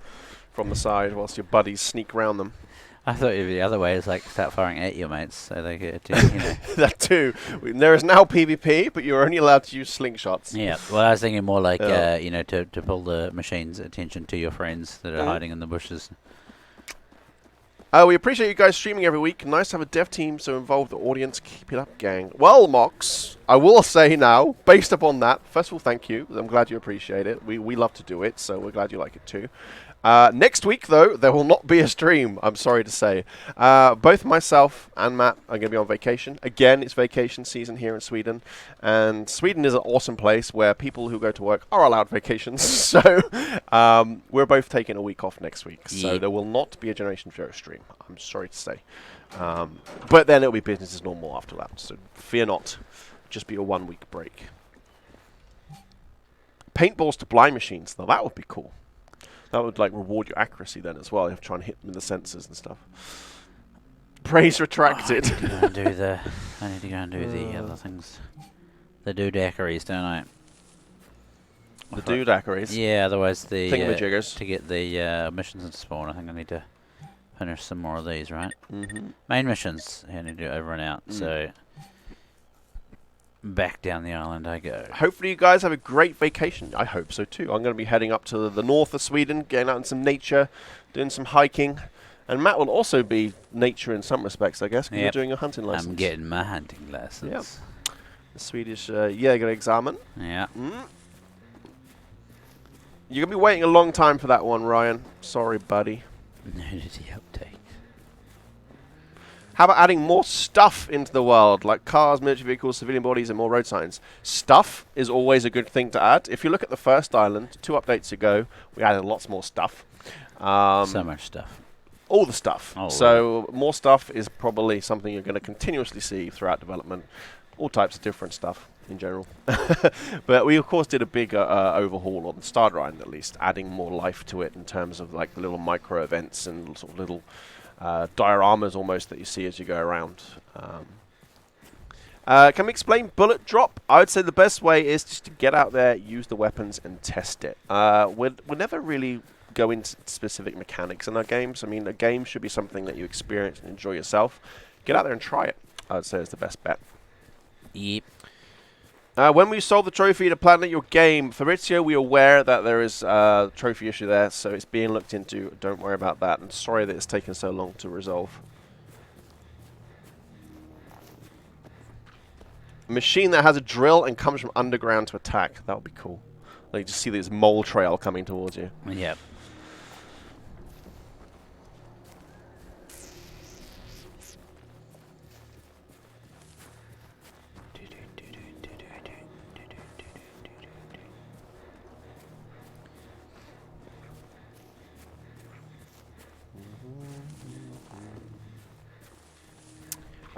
S2: from the side whilst your buddies sneak around them.
S1: I thought it'd be the other way. It's like start firing at your mates so they get to, you know.
S2: That too. There is now PvP, but you're only allowed to use slingshots.
S1: Yeah. Well, I was thinking more like, you know, to pull the machine's attention to your friends that are hiding in the bushes.
S2: We appreciate you guys streaming every week. Nice to have a dev team so involved the audience. Keep it up, gang. Well, Mox, I will say now, based upon that, first of all, thank you. I'm glad you appreciate it. We love to do it, so we're glad you like it too. Next week, though, there will not be a stream, I'm sorry to say. Both myself and Matt are going to be on vacation. Again, it's vacation season here in Sweden. And Sweden is an awesome place where people who go to work are allowed vacations. So we're both taking a week off next week. So there will not be a Generation Zero stream, I'm sorry to say. But then it'll be business as normal after that. So fear not. Just be a 1 week break. Paintballs to blind machines, though, that would be cool. That would like reward your accuracy then as well. You have to try and hit them with the sensors and stuff. Praise retracted.
S1: I need to go and do the other things. The doodacaries, don't I?
S2: The doodacaries?
S1: Yeah, otherwise the...
S2: Thingamajiggers.
S1: To get the missions into spawn, I think I need to finish some more of these, right?
S2: Mm-hmm.
S1: Main missions, I need to do over and out, so... Back down the island I go.
S2: Hopefully you guys have a great vacation. I hope so too. I'm going to be heading up to the north of Sweden, getting out in some nature, doing some hiking. And Matt will also be nature in some respects, I guess, because you're doing your hunting license.
S1: I'm getting my hunting license.
S2: Yep. The Swedish Jägarexamen.
S1: Yeah.
S2: You're going to be waiting a long time for that one, Ryan. Sorry, buddy.
S1: Nudity update.
S2: How about adding more stuff into the world, like cars, military vehicles, civilian bodies, and more road signs? Stuff is always a good thing to add. If you look at the first island, 2 updates ago, we added lots more stuff.
S1: So much stuff.
S2: All the stuff.
S1: Oh,
S2: so more stuff is probably something you're going to continuously see throughout development. All types of different stuff in general. But we, of course, did a big overhaul on the Starter Island, at least, adding more life to it in terms of like the little micro events and sort of little... dioramas almost that you see as you go around. Can we explain bullet drop? I would say the best way is just to get out there, use the weapons, and test it. We'll never really go into specific mechanics in our games. I mean, a game should be something that you experience and enjoy yourself. Get out there and try it, I would say is the best bet.
S1: Yep.
S2: When we solve the trophy to plan out your game, Fabrizio, we are aware that there is a trophy issue there, so it's being looked into. Don't worry about that. I'm sorry that it's taken so long to resolve. A machine that has a drill and comes from underground to attack. That would be cool. Like, just see this mole trail coming towards you.
S1: Yep.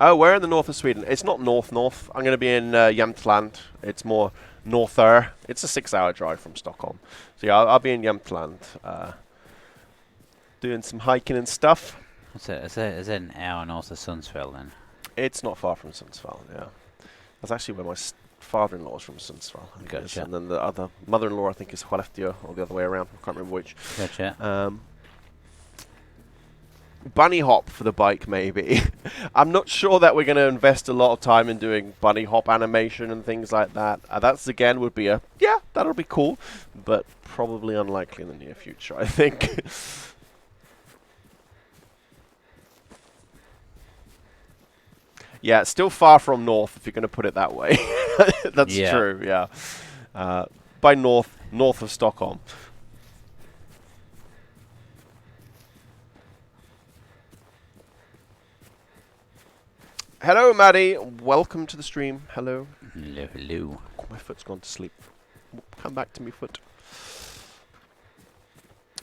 S2: Oh, we're in the north of Sweden. It's not north. I'm going to be in Jämtland. It's more norther. It's a 6-hour drive from Stockholm. So yeah, I'll be in Jämtland doing some hiking and stuff.
S1: Is that an hour north of Sundsvall then?
S2: It's not far from Sundsvall, yeah. That's actually where my father-in-law is from, Sundsvall.
S1: Gotcha.
S2: And then the other mother-in-law, I think, is Skellefteå, or the other way around. I can't remember which.
S1: Gotcha.
S2: Bunny hop for the bike, maybe. I'm not sure that we're going to invest a lot of time in doing bunny hop animation and things like that. That's, again, would be yeah, that'll be cool, but probably unlikely in the near future, I think. Yeah, it's still far from north, if you're going to put it that way. That's true, yeah. By north of Stockholm. Hello, Maddie. Welcome to the stream. Hello.
S1: Hello, hello.
S2: Oh, my foot's gone to sleep. Come back to me, foot.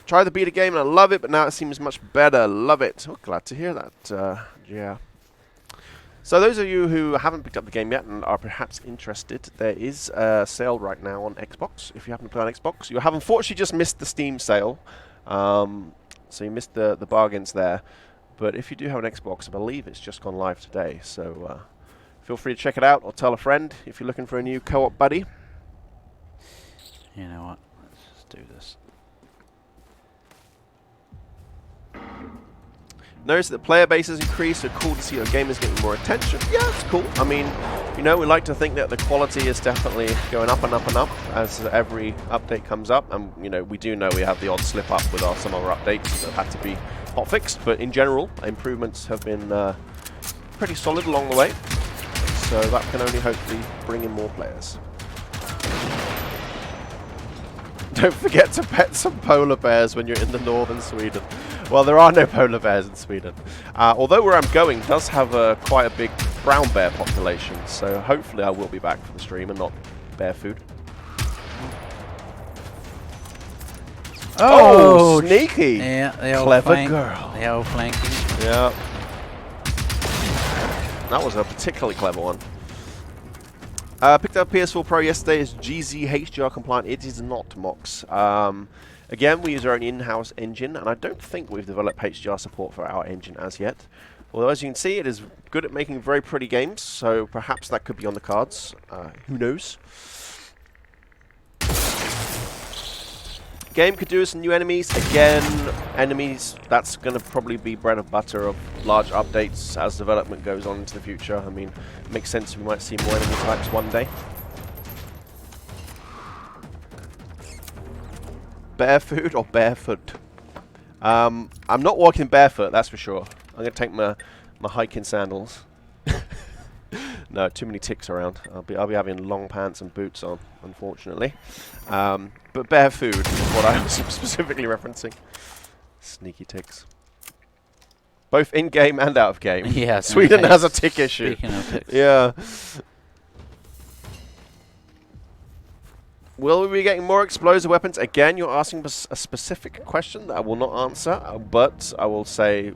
S2: Tried the beta game and I love it, but now it seems much better. Love it. Oh, glad to hear that. Yeah. So those of you who haven't picked up the game yet and are perhaps interested, there is a sale right now on Xbox. If you happen to play on Xbox, you have unfortunately just missed the Steam sale. So you missed the bargains there. But if you do have an Xbox, I believe it's just gone live today. So feel free to check it out or tell a friend if you're looking for a new co-op buddy.
S1: You know what? Let's just do this.
S2: Notice that the player base has increased, so cool to see that gamers getting more attention. Yeah, it's cool. I mean, you know, we like to think that the quality is definitely going up and up and up as every update comes up. And, you know, we do know we have the odd slip up with some of our updates that had to be hotfixed, but in general, improvements have been pretty solid along the way. So that can only hopefully bring in more players. Don't forget to pet some polar bears when you're in the northern Sweden. Well, there are no polar bears in Sweden. Although where I'm going does have quite a big brown bear population, so hopefully I will be back for the stream and not bear food. Oh, sneaky!
S1: Yeah,
S2: clever girl.
S1: The old flanking.
S2: Yeah. That was a particularly clever one. Picked up PS4 Pro yesterday. It's GZ HDR compliant. It is not MOX. Again, we use our own in-house engine, and I don't think we've developed HDR support for our engine as yet. Although, as you can see, it is good at making very pretty games, so perhaps that could be on the cards. Who knows? Game could do with some new enemies. Again, enemies, that's going to probably be bread and butter of large updates as development goes on into the future. I mean, it makes sense we might see more enemy types one day. Barefoot or barefoot? I'm not walking barefoot, that's for sure. I'm going to take my hiking sandals. No, too many ticks around. I'll be having long pants and boots on, unfortunately. But barefoot is what I was specifically referencing. Sneaky ticks. Both in-game and out of game.
S1: Yeah,
S2: Sweden has a tick issue.
S1: Speaking of ticks.
S2: Yeah. Will we be getting more explosive weapons? Again, you're asking a specific question that I will not answer, but I will say,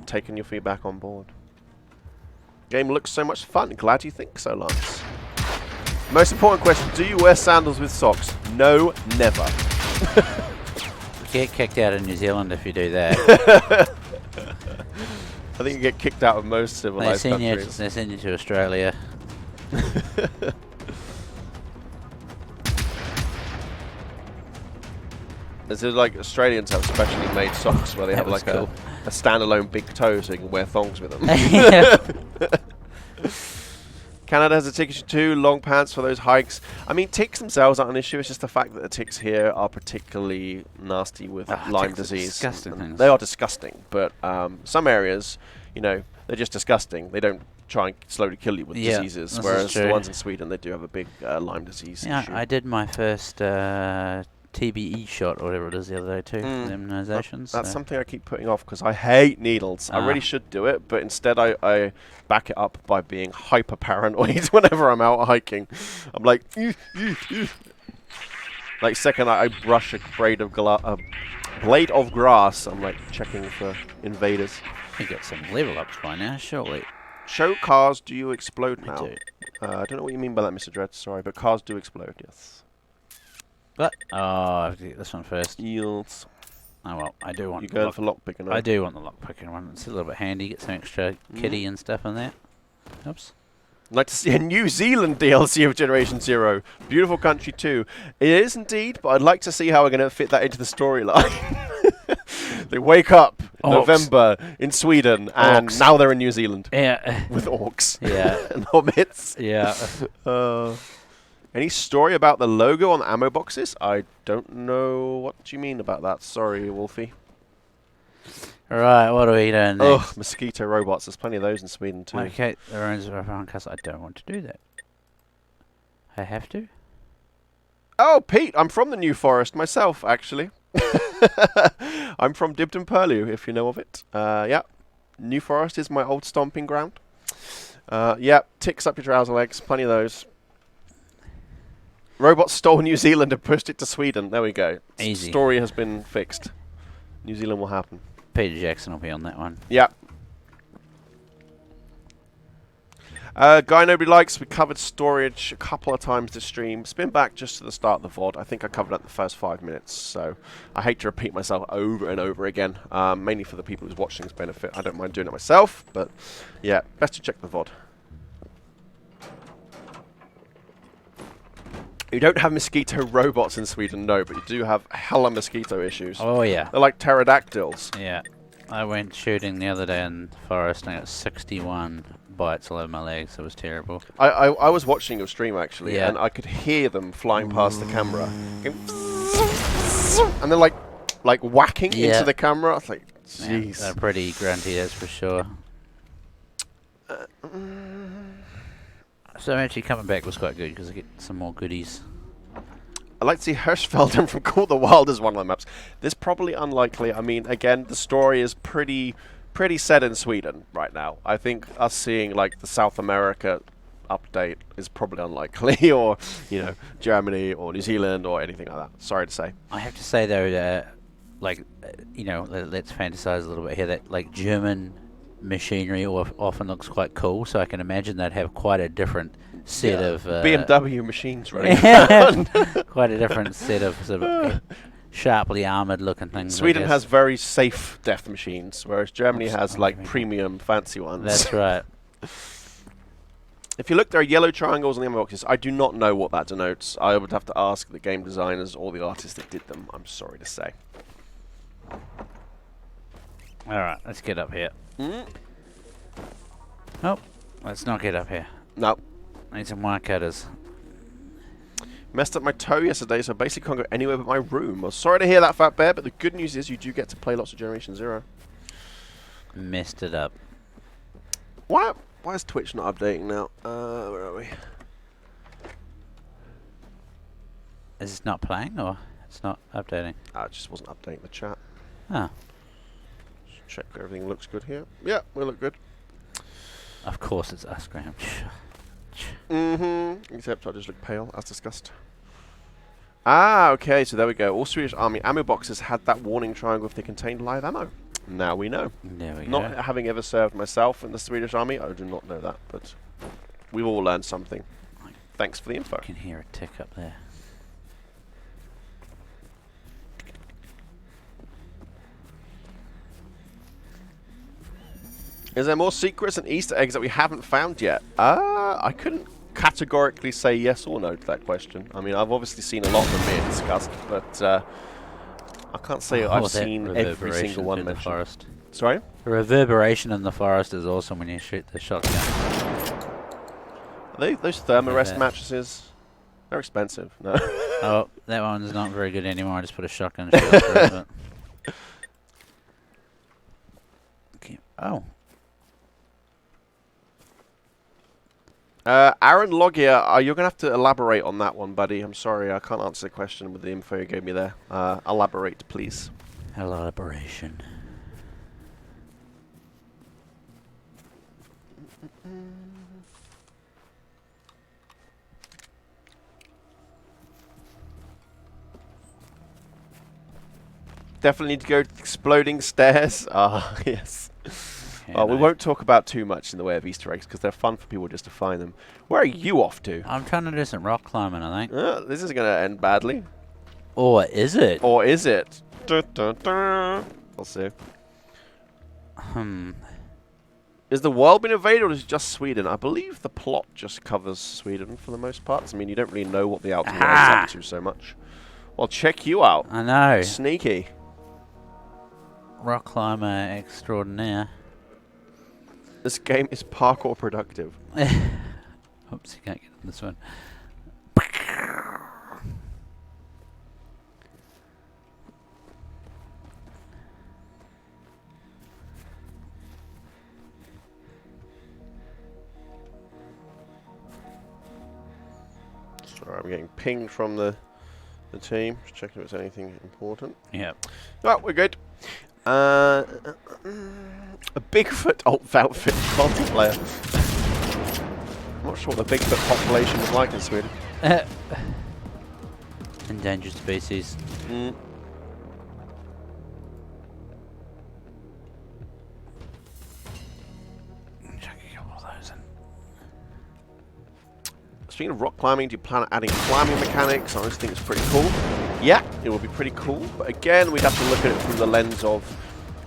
S2: taking your feedback on board. Game looks so much fun. Glad you think so, Lance. Most important question, do you wear sandals with socks? No, never.
S1: Get kicked out of New Zealand if you do that.
S2: I think you get kicked out of most civilized countries.
S1: They send you to Australia.
S2: There's like Australians have specially made socks where they have like a standalone big toe so you can wear thongs with them. Canada has a tick issue too, long pants for those hikes. I mean, ticks themselves aren't an issue, it's just the fact that the ticks here are particularly nasty with Lyme disease.
S1: Disgusting things.
S2: They are disgusting, but some areas, you know, they're just disgusting. They don't try and slowly kill you with diseases, whereas the ones in Sweden, they do have a big Lyme disease issue.
S1: I did my first TBE shot or whatever it is the other day too, immunisations.
S2: That's something I keep putting off because I hate needles. I really should do it, but instead I back it up by being hyper paranoid whenever I'm out hiking. I'm like, like second I brush a blade of grass, I'm like checking for invaders.
S1: You get some level ups by now, surely.
S2: Show cars, do you explode now?
S1: Do.
S2: I don't know what you mean by that, Mr. Dredd, sorry, but cars do explode, yes.
S1: But I have to get this one first.
S2: Yields.
S1: Oh well, I do want.
S2: You going for lockpicking?
S1: I do want the lockpicking one. It's a little bit handy. Get some extra kitty and stuff in there. Oops.
S2: I'd like to see a New Zealand DLC of Generation Zero. Beautiful country too. It is indeed, but I'd like to see how we're going to fit that into the storyline. They wake up November in Sweden, and now they're in New Zealand.
S1: Yeah.
S2: With orcs.
S1: Yeah.
S2: And hobbits.
S1: Yeah.
S2: Any story about the logo on the ammo boxes? I don't know what you mean about that. Sorry, Wolfie.
S1: Right, what are we doing next?
S2: Ugh, mosquito robots. There's plenty of those in Sweden too.
S1: Okay, the ruins of our castle. I don't want to do that. I have to?
S2: Oh, Pete, I'm from the New Forest myself, actually. I'm from Dibden Purlieu, if you know of it. Yeah, New Forest is my old stomping ground. Yeah, ticks up your trouser legs. Plenty of those. Robots stole New Zealand and pushed it to Sweden. There we go.
S1: Easy.
S2: Story has been fixed. New Zealand will happen.
S1: Peter Jackson will be on that one.
S2: Yeah. Guy nobody likes. We covered storage a couple of times this stream. Spin back just to the start of the VOD. I think I covered it in the first 5 minutes. So I hate to repeat myself over and over again. Mainly for the people who's watching's benefit. I don't mind doing it myself. But yeah, best to check the VOD. You don't have mosquito robots in Sweden, no, but you do have hella mosquito issues.
S1: Oh, yeah.
S2: They're like pterodactyls.
S1: Yeah. I went shooting the other day in the forest and I got 61 bites all over my legs. It was terrible.
S2: I was watching your stream, actually, and I could hear them flying past the camera. And they're like whacking into the camera. I was like, Jeez.
S1: They're pretty grunty, that's for sure. So actually coming back was quite good because I get some more goodies.
S2: I'd like to see Hirschfelden from Call the Wild as one of the maps. This probably unlikely. I mean, again, the story is pretty set in Sweden right now. I think us seeing like the South America update is probably unlikely, or you know, Germany or New Zealand or anything like that. Sorry to say.
S1: I have to say though, you know, let's fantasize a little bit here. That like German machinery often looks quite cool, so I can imagine they'd have quite a different set of
S2: BMW machines running around.
S1: quite a different set of sort of sharply armored looking things.
S2: Sweden has very safe death machines, whereas Germany has like premium fancy ones.
S1: That's right.
S2: If you look, there are yellow triangles on the ammo boxes. I do not know what that denotes. I would have to ask the game designers or the artists that did them. I'm sorry to say.
S1: Alright, let's get up here.
S2: Mm.
S1: Oh, let's not get up here.
S2: No.
S1: Need some wire cutters.
S2: Messed up my toe yesterday, so basically can't go anywhere but my room. I'm sorry to hear that, Fat Bear, but the good news is you do get to play lots of Generation Zero.
S1: Messed it up.
S2: Why is Twitch not updating now? Where are we?
S1: Is it not playing or it's not updating?
S2: It just wasn't updating the chat.
S1: Oh.
S2: Just check everything looks good here. Yeah, we look good.
S1: Of course it's us, Graham.
S2: Mm-hmm. Except I just look pale, as discussed. Ah, okay, so there we go. All Swedish Army ammo boxes had that warning triangle if they contained live ammo. Now we know.
S1: There we
S2: Not
S1: go.
S2: having ever served myself in the Swedish Army, I do not know that, but we've all learned something. Thanks for the info.
S1: I can hear a tick up there.
S2: Is there more secrets and Easter eggs that we haven't found yet? I couldn't categorically say yes or no to that question. I mean, I've obviously seen a lot of them being discussed, but I can't say I've seen every single one mentioned.
S1: The forest.
S2: Sorry?
S1: The reverberation in the forest is awesome when you shoot the shotgun.
S2: Are they those Thermarest mattresses? They're expensive. No.
S1: Oh, that one's not very good anymore. I just put a shotgun shell through it. Okay. Oh.
S2: Aaron Logia, you're going to have to elaborate on that one, buddy. I'm sorry, I can't answer the question with the info you gave me there. Elaborate, please.
S1: Elaboration.
S2: Definitely need to go to exploding stairs. Yes.
S1: Yeah,
S2: We won't talk about too much in the way of Easter eggs because they're fun for people just to find them. Where are you off to?
S1: I'm trying to do some rock climbing, I think.
S2: This is going to end badly.
S1: Or is it?
S2: Or is it? Dun, dun, dun. We'll see. Is the world been invaded or is it just Sweden? I believe the plot just covers Sweden for the most part. I mean, you don't really know what the outer world's up to so much. Well, check you out.
S1: I know.
S2: Sneaky.
S1: Rock climber extraordinaire.
S2: This game is parkour productive.
S1: Oops, you can't get on this one.
S2: Sorry, I'm getting pinged from the team. Just checking if there's anything important.
S1: Yep.
S2: Oh, we're good. A Bigfoot outfit multiplayer. I'm not sure what the Bigfoot population is like in Sweden.
S1: Endangered species. Chuck a couple of those in.
S2: Speaking of rock climbing, do you plan on adding climbing mechanics? I just think it's pretty cool. Yeah, it will be pretty cool. But again, we'd have to look at it through the lens of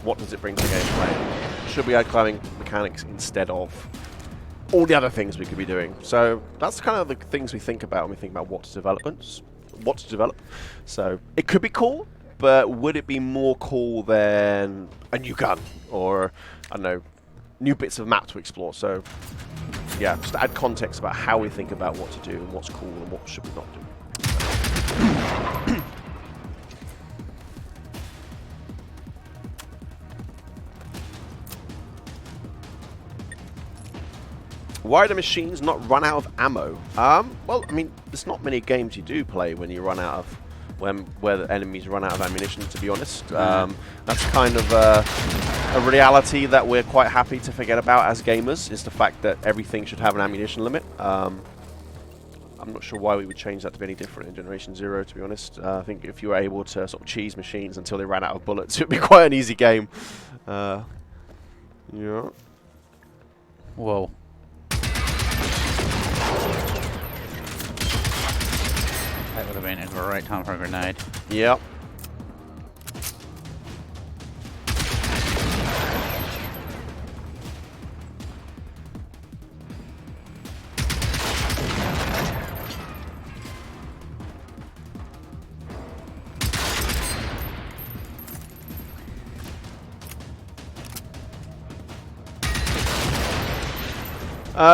S2: what does it bring to gameplay. Should we add climbing mechanics instead of all the other things we could be doing? So that's kind of the things we think about when we think about what to develop. So it could be cool, but would it be more cool than a new gun or, I don't know, new bits of map to explore? So yeah, just add context about how we think about what to do and what's cool and what should we not do. Why do machines not run out of ammo? Well, I mean, there's not many games you do play when you run out of, where the enemies run out of ammunition, to be honest. That's kind of a reality that we're quite happy to forget about as gamers, is the fact that everything should have an ammunition limit. I'm not sure why we would change that to be any different in Generation Zero, to be honest. I think if you were able to sort of cheese machines until they ran out of bullets, it would be quite an easy game. Yeah.
S1: Whoa. That would have been a great time for a grenade.
S2: Yep.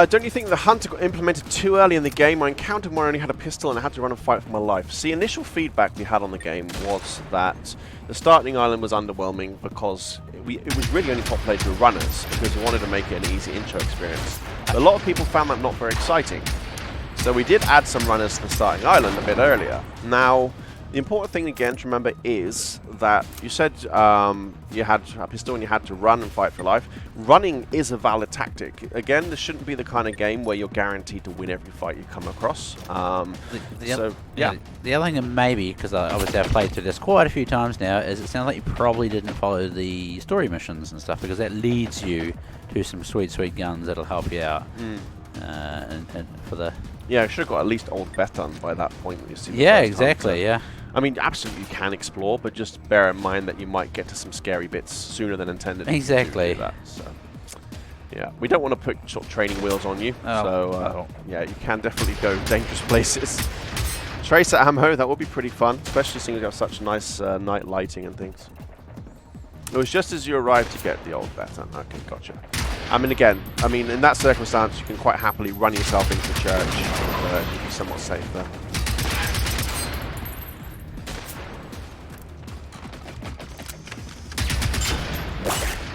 S2: Don't you think the hunter got implemented too early in the game? I encountered one where I only had a pistol and I had to run and fight for my life. See, initial feedback we had on the game was that the starting island was underwhelming because it was really only populated with runners, because we wanted to make it an easy intro experience. But a lot of people found that not very exciting. So we did add some runners to the starting island a bit earlier. Now, the important thing again to remember is that you said you had a pistol and you had to run and fight for life. Running is a valid tactic. Again, this shouldn't be the kind of game where you're guaranteed to win every fight you come across.
S1: The other thing, maybe, because obviously I've played through this quite a few times now, is it sounds like you probably didn't follow the story missions and stuff, because that leads you to some sweet guns that'll help you out. And for the...
S2: Yeah, I should have got at least Old Beton by that point. You see,
S1: yeah, exactly, yeah.
S2: I mean, absolutely you can explore, but just bear in mind that you might get to some scary bits sooner than intended.
S1: Exactly.
S2: To do that, so. Yeah, we don't want to put sort of training wheels on you, yeah, you can definitely go dangerous places. Tracer ammo, that would be pretty fun, especially seeing you have such nice night lighting and things. It was just as you arrived to get the Old Beton. Okay, gotcha. I mean, again, in that circumstance, you can quite happily run yourself into the church and you'd be somewhat safe there.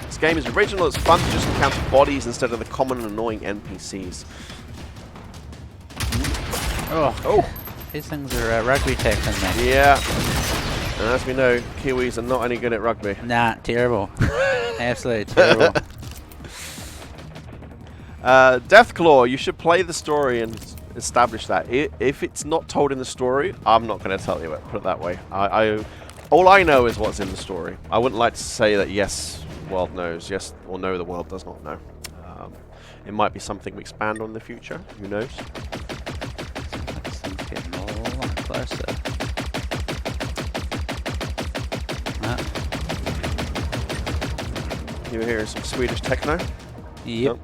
S2: This game is original, it's fun to just encounter bodies instead of the common and annoying NPCs.
S1: Oh. These things are rugby tackling, man.
S2: Yeah. And as we know, Kiwis are not any good at rugby.
S1: Nah, terrible. Absolutely terrible.
S2: Deathclaw, you should play the story and establish that. If it's not told in the story, I'm not going to tell you it, put it that way. All I know is what's in the story. I wouldn't like to say that yes, the world knows, yes, or no, the world does not know. It might be something we expand on in the future, who knows?
S1: This thing's getting a lot closer.
S2: You were hearing some Swedish techno?
S1: Yep.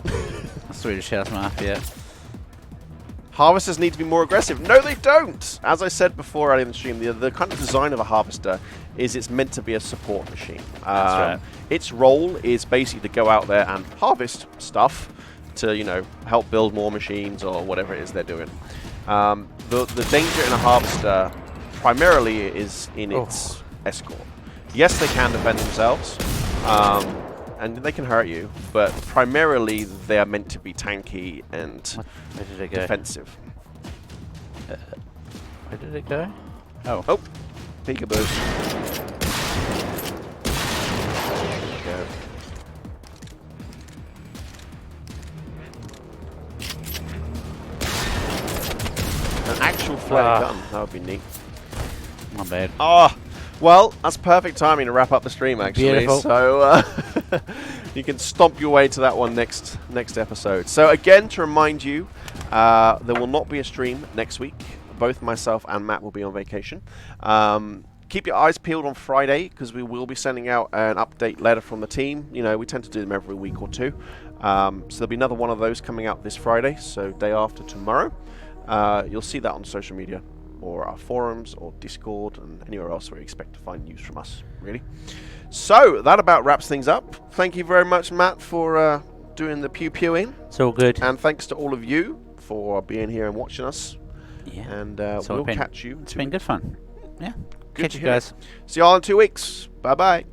S1: Swedish House Mafia.
S2: Harvesters need to be more aggressive. No, they don't! As I said before earlier in the stream, the kind of design of a harvester is it's meant to be a support machine.
S1: That's right. Its
S2: role is basically to go out there and harvest stuff to, help build more machines or whatever it is they're doing. The danger in a harvester primarily is in its escort. Yes, they can defend themselves. And they can hurt you, but primarily they are meant to be tanky and defensive.
S1: Where did it go?
S2: Oh, peekaboo. There we go. An actual flare gun, that would be neat.
S1: My bad.
S2: Well, that's perfect timing to wrap up the stream, actually.
S1: Beautiful.
S2: So you can stomp your way to that one next episode. So again, to remind you, there will not be a stream next week. Both myself and Matt will be on vacation. Keep your eyes peeled on Friday, because we will be sending out an update letter from the team. We tend to do them every week or two. So there'll be another one of those coming out this Friday, so day after tomorrow. You'll see that on social media, or our forums, or Discord, and anywhere else where you expect to find news from us, really. So, that about wraps things up. Thank you very much, Matt, for doing the pew-pewing.
S1: It's all good.
S2: And thanks to all of you for being here and watching us.
S1: Yeah.
S2: And we'll catch you.
S1: It's been good fun. Yeah.
S2: Good
S1: Catch you guys.
S2: See you all in 2 weeks. Bye-bye.